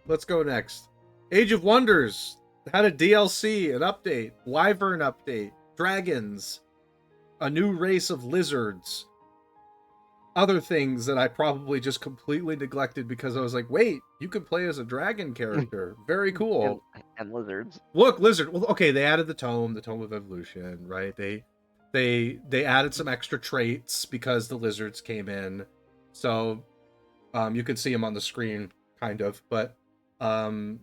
let's go next. Age of Wonders had a DLC, an update, Wyvern update, dragons, a new race of lizards, other things that I probably just completely neglected because I was like, wait, you can play as a dragon character. Very cool. And lizards. Look, lizard. Well, okay, they added the tome of evolution, right? They added some extra traits because the lizards came in. So you can see them on the screen, kind of, but the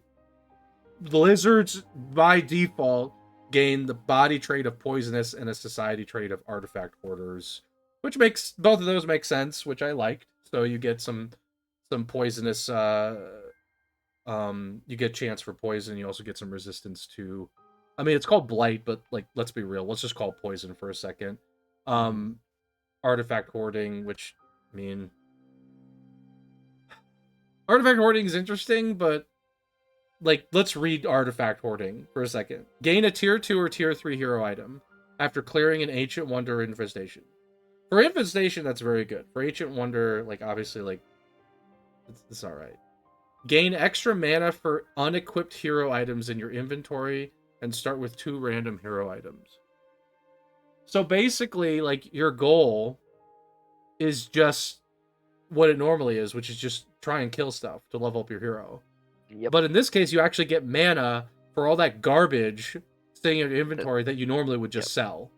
lizards by default gain the body trait of poisonous and a society trait of artifact hoarders, which makes both of those make sense, which I liked. So you get some poisonous you get chance for poison, you also get some resistance to, I mean, it's called blight, but like, let's be real, let's just call it poison for a second. Artifact hoarding, which, I mean, artifact hoarding is interesting, but like, let's read artifact hoarding for a second. Gain a tier 2 or tier 3 hero item after clearing an ancient wonder infestation. For infestation, that's very good. For ancient wonder, like, obviously, like, it's all right. Gain extra mana for unequipped hero items in your inventory and start with 2 random hero items. So basically, like, your goal is just what it normally is, which is just try and kill stuff to level up your hero. Yep. But in this case, you actually get mana for all that garbage staying in your inventory that you normally would just sell.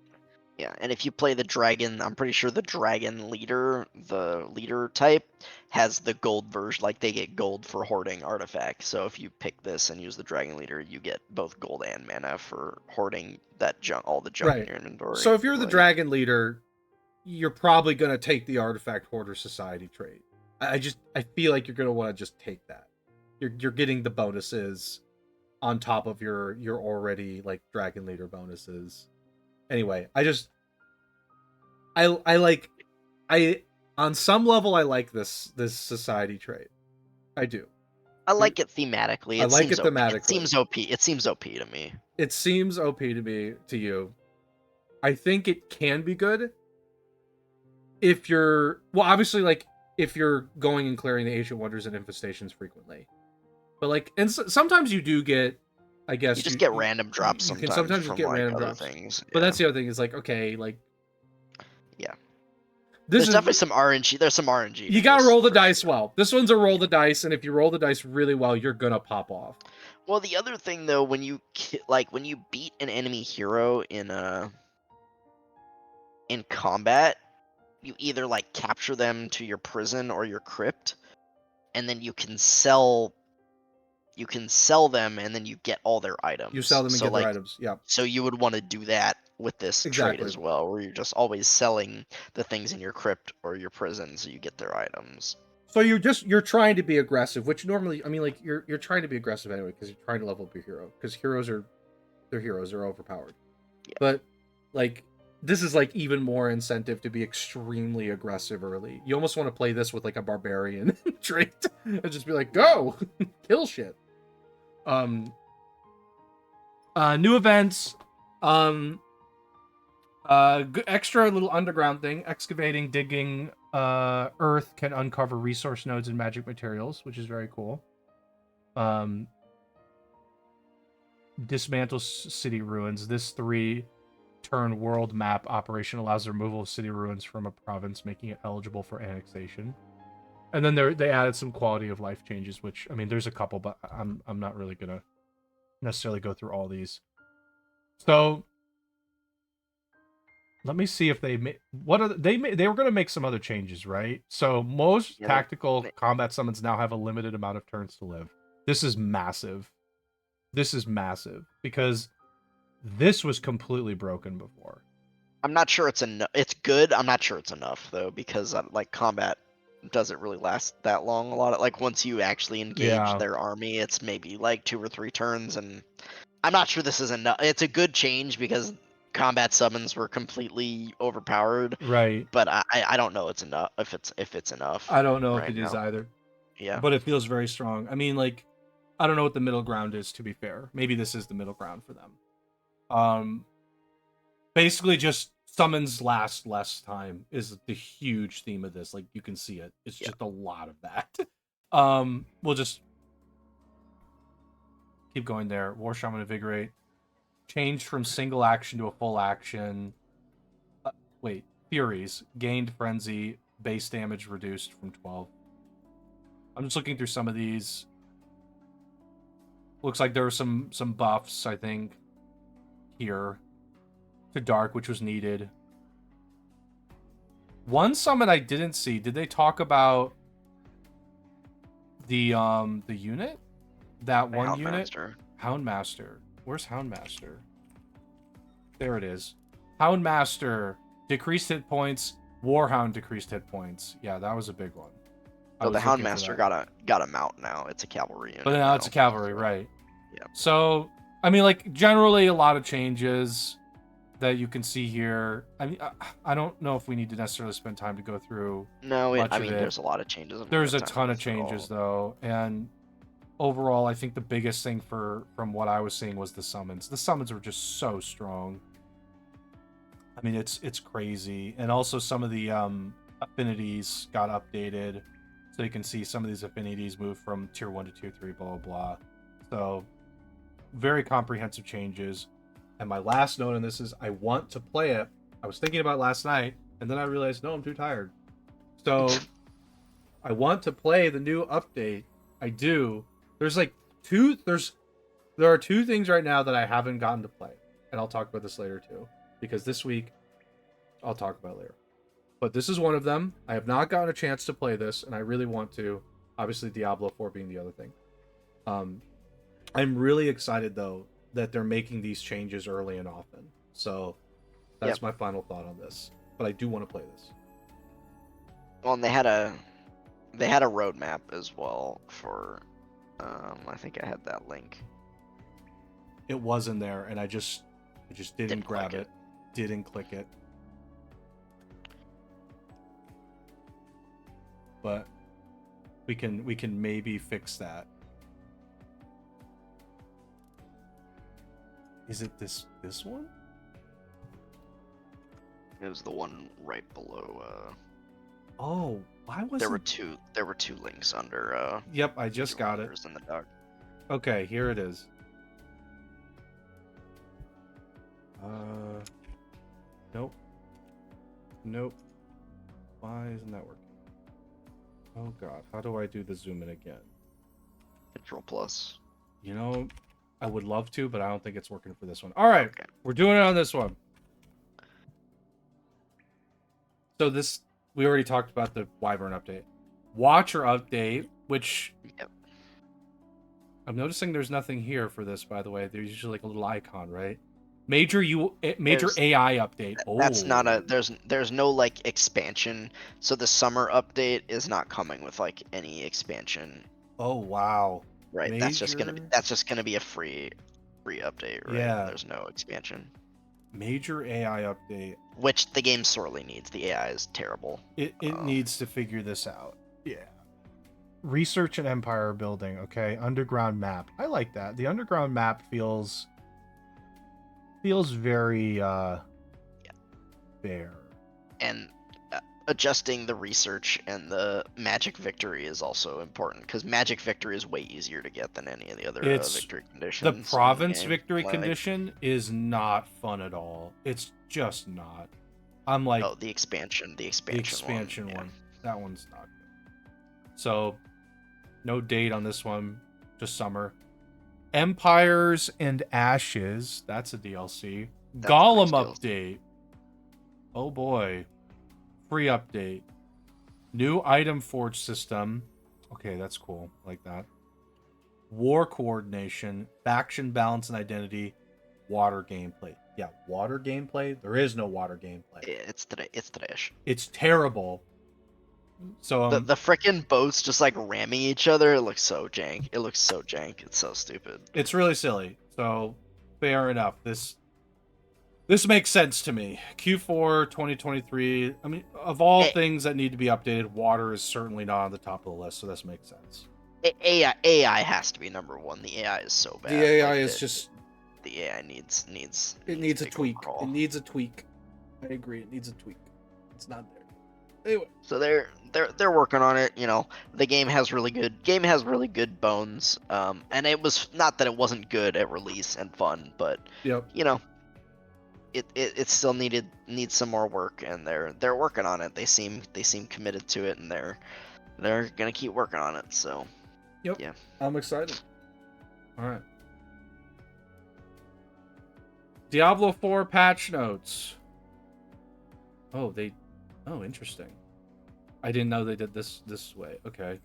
Yeah, and if you play the dragon, I'm pretty sure the dragon leader, the leader type, has the gold version. Like, they get gold for hoarding artifacts. So if you pick this and use the dragon leader, you get both gold and mana for hoarding that junk, all the junk in your inventory. So if you're the dragon leader, you're probably going to take the artifact hoarder society trait. I feel like you're going to want to just take that. You're getting the bonuses on top of your already, like, dragon leader bonuses. Anyway, I on some level I like this society trait. I do. I like it thematically. I like it thematically. It seems OP. It seems OP to me. It seems OP to me, to you. I think it can be good if you're, well, obviously, like, if you're going and clearing the ancient wonders and infestations frequently. But, like, and sometimes you do get, I guess, you just get random drops. You can sometimes from, get like, random other drops. things. Yeah. But that's the other thing, is like, okay, like, yeah, there's definitely some RNG. There's some RNG. You gotta roll the dice well. This one's a roll the dice, and if you roll the dice really well, you're gonna pop off. Well, the other thing though, when you beat an enemy hero in combat, you either, like, capture them to your prison or your crypt, and then you can sell them, and then you get all their items. You sell them and get their items. Yeah. So you would want to do that with this trait as well, where you're just always selling the things in your crypt or your prison, so you get their items. So you're trying to be aggressive, which normally, I mean, like, you're trying to be aggressive anyway, because you're trying to level up your hero, because they're overpowered. Yeah. But, like, this is, like, even more incentive to be extremely aggressive early. You almost want to play this with, like, a barbarian trait and just be like, go kill shit. New events, extra little underground thing, excavating, digging earth can uncover resource nodes and magic materials, which is very cool. Dismantle city ruins. This 3-turn world map operation allows the removal of city ruins from a province, making it eligible for annexation. And then they added some quality of life changes, which, I mean, there's a couple, but I'm not really gonna necessarily go through all these. So let me see if they they were going to make some other changes, right? So most tactical combat summons now have a limited amount of turns to live. This is massive. This is massive because this was completely broken before. I'm not sure it's enough. It's good. I'm not sure it's enough though, because like, combat doesn't really last that long. A lot of, like, once you actually engage their army, it's maybe like 2 or 3 turns, and I'm not sure this is enough. It's a good change because combat summons were completely overpowered, right? But I don't know it's enough. If it's enough, I don't know if it is either. Yeah, but it feels very strong. I mean, like, I don't know what the middle ground is, to be fair. Maybe this is the middle ground for them. Basically, just summons last less time is the huge theme of this. Like, you can see it. It's just a lot of that. We'll just keep going there. War Shaman Invigorate. Changed from single action to a full action. Wait, Furies. Gained Frenzy. Base damage reduced from 12. I'm just looking through some of these. Looks like there were some buffs, I think, here to Dark, which was needed. One summon I didn't see. Did they talk about the unit? That one Houndmaster. unit? Houndmaster. Where's Houndmaster? There it is. Houndmaster. Decreased hit points. Warhound decreased hit points. Yeah, that was a big one. So the Houndmaster got a mount now. It's a cavalry unit. But now it's a cavalry, right? Yeah. So, I mean, like, generally a lot of changes that you can see here. I mean, I don't know if we need to necessarily spend time to go through. No, I mean, there's a lot of changes. There's a ton of changes, though, and overall, I think the biggest thing from what I was seeing was the summons. The summons were just so strong. I mean, it's crazy, and also some of the affinities got updated, so you can see some of these affinities move from tier 1 to tier 3, blah blah blah. So, very comprehensive changes. And my last note on this is I want to play it. I was thinking about it last night, and then I realized, no, I'm too tired. So I want to play the new update. I do. There's like there are two things right now that I haven't gotten to play. And I'll talk about this later too. Because this week I'll talk about it later. But this is one of them. I have not gotten a chance to play this, and I really want to. Obviously Diablo 4 being the other thing. I'm really excited though that they're making these changes early and often. So that's my final thought on this. But I do want to play this. Well, and they had a roadmap as well for I think I had that link. It was in there, and I just didn't grab it. Didn't click it. But we can maybe fix that. Is it this one? It was the one right below. Oh, why was there were two links under? Yep, I just got it. In the doc. Okay, here it is. Nope. Why isn't that working? Oh god, how do I do the zoom in again? Control plus. You know, I would love to, but I don't think it's working for this one. All right, okay. We're doing it on this one. So this, we already talked about the Wyvern update. Watcher update, which I'm noticing there's nothing here for this, by the way. There's usually like a little icon, right? Major AI update. That's not a there's no like expansion. So the summer update is not coming with like any expansion. Oh wow. Right. That's just gonna be a free update, right? Yeah. There's no expansion. Major AI update. Which the game sorely needs. The AI is terrible. It needs to figure this out. Yeah. Research and empire building, okay? Underground map. I like that. The underground map feels very fair. And adjusting the research and the magic victory is also important, because magic victory is way easier to get than any of the other victory conditions. The province victory condition is not fun at all. It's just not. I'm like, the expansion one. Yeah. That one's not good. So no date on this one, just summer. Empires and Ashes, that's a DLC. That's Golem update. Oh boy. Free update. New item forge system. Okay, that's cool. Like that. War coordination, faction balance and identity, water gameplay. Yeah, water gameplay? There is no water gameplay. It's trash. It's terrible. So the frickin' boats just like ramming each other, it looks so jank. It's so stupid. It's really silly. So fair enough. This makes sense to me. Q4 2023. I mean, of all things that need to be updated, water is certainly not on the top of the list, so this makes sense. AI has to be number one. The AI is so bad. The AI is just the AI needs a tweak. It needs a tweak. I agree. It needs a tweak. It's not there. Anyway. So they're working on it. You know, the game has really good bones. And it was not that it wasn't good at release and fun, but Yep. you know, it still needs some more work, and they're working on it. They seem committed to it, and they're gonna keep working on it. So Yep. yeah, I'm excited. All right. Diablo 4 patch notes. Oh, interesting. I didn't know they did this way. Okay.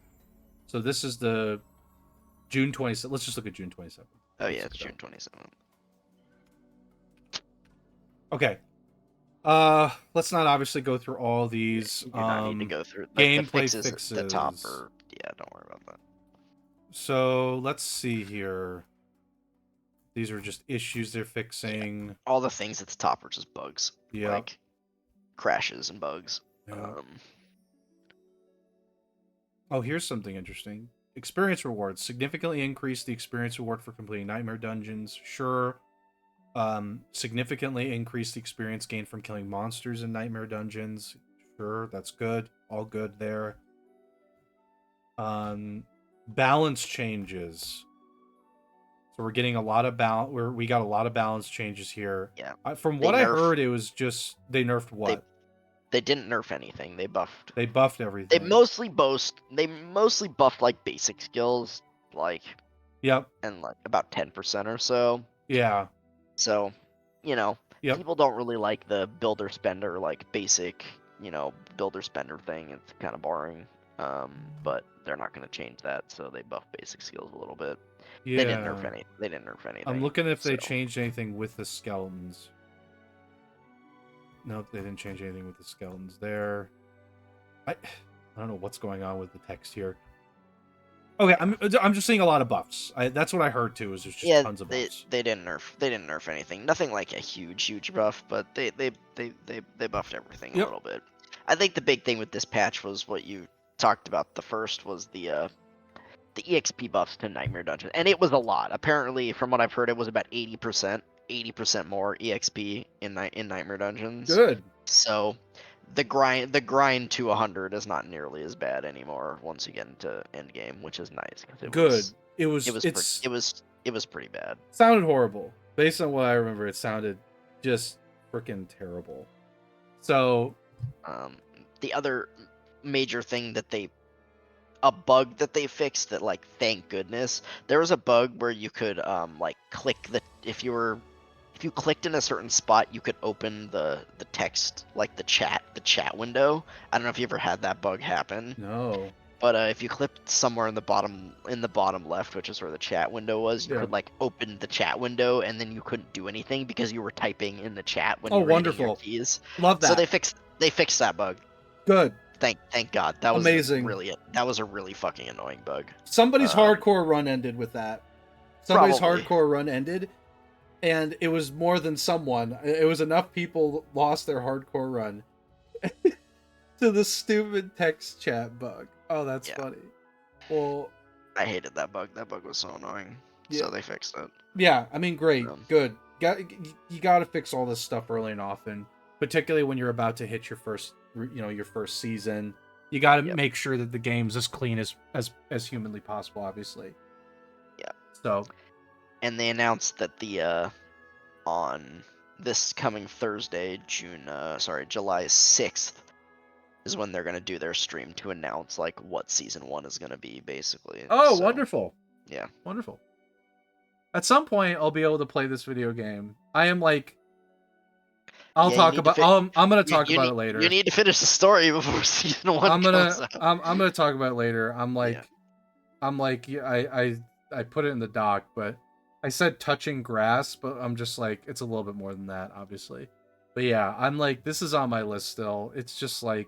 So this is the June 27th. Let's just look at June 27th. oh yeah, it's June 27th. Okay. Let's not obviously go through all these. You do not need to go through like the gameplay fixes at the top, or yeah, don't worry about that. So let's see here. These are just issues they're fixing. Yeah. All the things at the top are just bugs. Yeah. Like crashes and bugs. Yeah. Oh, here's something interesting. Experience rewards. Significantly increase the experience reward for completing nightmare dungeons. Sure. Significantly increase the experience gained from killing monsters in nightmare dungeons. Sure, that's good. All good there. Balance changes. So we're getting a lot of we got a lot of balance changes here. Yeah. From what I heard, it was just they nerfed what? They didn't nerf anything. They buffed. They buffed everything. They mostly buffed like basic skills, like. Yep. And like about 10% or so. Yeah. So, you know, yep. People don't really like the builder spender, like basic, builder spender thing. It's kind of boring. But they're not going to change that, so they buff basic skills a little bit. Yeah. They didn't nerf anything. I'm looking if they changed anything with the skeletons. Nope, they didn't change anything with the skeletons there. I don't know what's going on with the text here. Okay, I'm just seeing a lot of buffs. That's what I heard too. Is there's just tons of buffs. They didn't nerf anything. Nothing like a huge buff, but they buffed everything a little bit. I think the big thing with this patch was what you talked about. The first was the EXP buffs to Nightmare Dungeon, and it was a lot. Apparently, from what I've heard, it was about 80% more EXP in Nightmare Dungeons. Good. So the grind to 100 is not nearly as bad anymore once you get into endgame, which is nice. It was pretty bad. Sounded horrible. Based on what I remember, it sounded just freaking terrible. So, the other major thing a bug that they fixed that, like, thank goodness, there was a bug where you could like click if you clicked in a certain spot, you could open the text, like the chat window. I don't know if you ever had that bug happen. No. But if you clicked somewhere in the bottom left, which is where the chat window was, you could like open the chat window, and then you couldn't do anything because you were typing in the chat when you were hitting your keys. Love that. So they fixed that bug. Good. Thank God. That was amazing. That was a really fucking annoying bug. Somebody's hardcore run ended with that. Somebody's hardcore run ended, and it was more than someone. It was enough people lost their hardcore run to the stupid text chat bug. Oh, that's funny. Well, I hated that bug. That bug was so annoying. Yeah. So they fixed it. Yeah, I mean, great, good. You got to fix all this stuff early and often, particularly when you're about to hit your first season. You got to make sure that the game's as clean as humanly possible, obviously. Yeah. So, and they announced that on this coming Thursday, July 6th, is when they're gonna do their stream to announce like what season 1 is gonna be, basically. Oh, wonderful! Yeah, wonderful. At some point, I'll be able to play this video game. I am like, I'm gonna talk about it later. You need to finish the story before season 1 comes out. I'm gonna talk about it later. I put it in the doc, but I said touching grass, but I'm just like, it's a little bit more than that, obviously. But yeah, I'm like, this is on my list still. It's just like,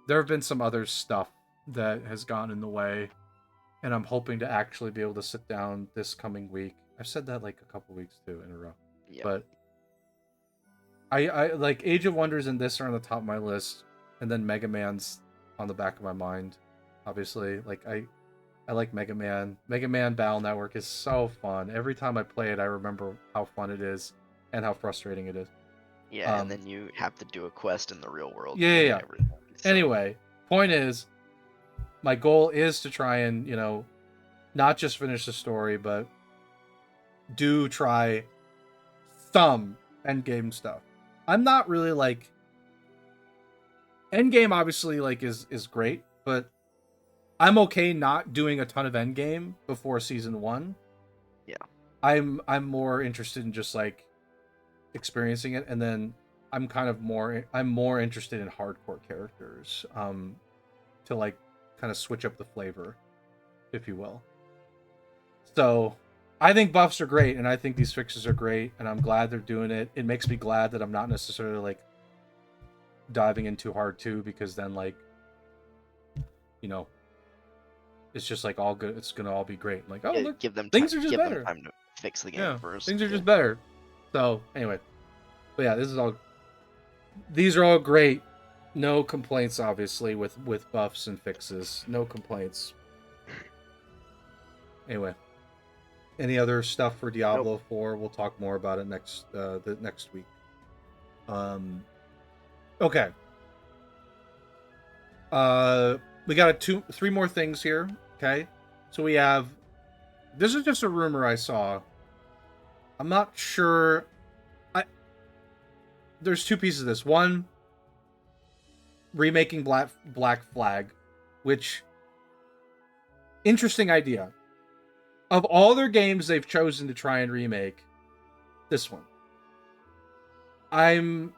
there have been some other stuff that has gotten in the way, and I'm hoping to actually be able to sit down this coming week. I've said that like a couple weeks too in a row. Yeah. But I like Age of Wonders and this are on the top of my list, and then Mega Man's on the back of my mind. Obviously, like I like Mega Man. Mega Man Battle Network is so fun. Every time I play it, I remember how fun it is and how frustrating it is. Yeah, and then you have to do a quest in the real world. Yeah. So, Anyway, point is, my goal is to try and, not just finish the story, but do try some endgame stuff. I'm not really like endgame obviously like is great, but I'm okay not doing a ton of endgame before season 1. Yeah. I'm more interested in just like experiencing it, and then I'm more interested in hardcore characters to like kind of switch up the flavor, if you will. So I think buffs are great, and I think these fixes are great, and I'm glad they're doing it. It makes me glad that I'm not necessarily like diving in too hard too, because then like, it's just like all good. It's gonna all be great. I'm like, oh look, give them time. things are just Give them better. time to fix the game Yeah, first. things are just better. So anyway, but yeah, these are all great. No complaints, obviously, with buffs and fixes. No complaints. Anyway, any other stuff for Nope. Diablo 4? We'll talk more about it the next week. Okay. We got three more things here. Okay, so we have. This is just a rumor I saw. I'm not sure. There's two pieces of this. One, remaking Black Flag, which interesting idea. Of all their games they've chosen to try and remake, this one. I'm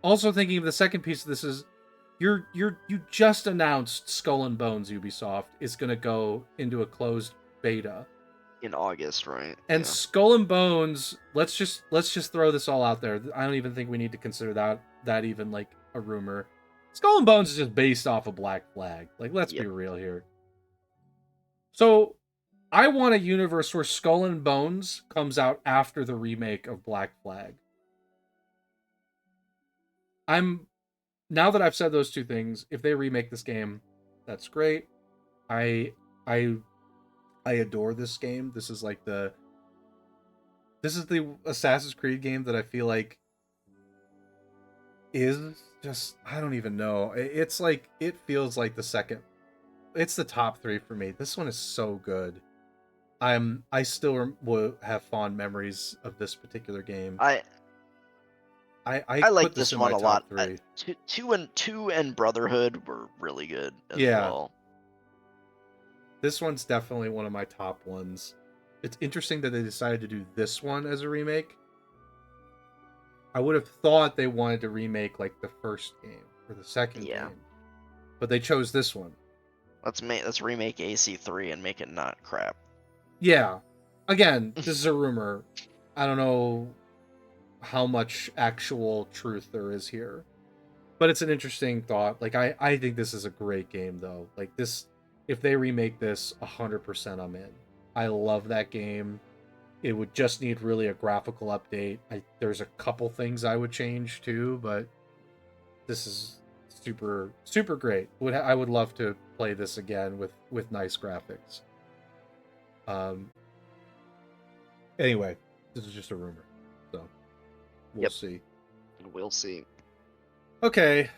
also thinking of the second piece of this is you just announced Skull and Bones Ubisoft is going to go into a closed beta In August, right? and Skull and Bones, let's just throw this all out there. I don't even think we need to consider that even like a rumor. Skull and Bones is just based off of Black Flag. Like, let's be real here. So I want a universe where Skull and Bones comes out after the remake of Black Flag. Now that I've said those two things, if they remake this game, that's great. I adore this game. This is the Assassin's Creed game that I feel like is just, I don't even know. It's like, it feels like it's the top 3 for me. This one is so good. I still will have fond memories of this particular game. I like this one a lot. 2 and Brotherhood were really good as well. This one's definitely one of my top ones. It's interesting that they decided to do this one as a remake. I would have thought they wanted to remake like the first game or the second game, but they chose this one. Let's remake AC3 and make it not crap. Yeah. Again, this is a rumor. I don't know how much actual truth there is here, but it's an interesting thought. Like, I think this is a great game though. Like, this, if they remake this, 100% I'm in. I love that game. It would just need really a graphical update. There's a couple things I would change too, but this is super, super great. I would love to play this again with nice graphics. Anyway, this is just a rumor, so we'll see. We'll see. Okay,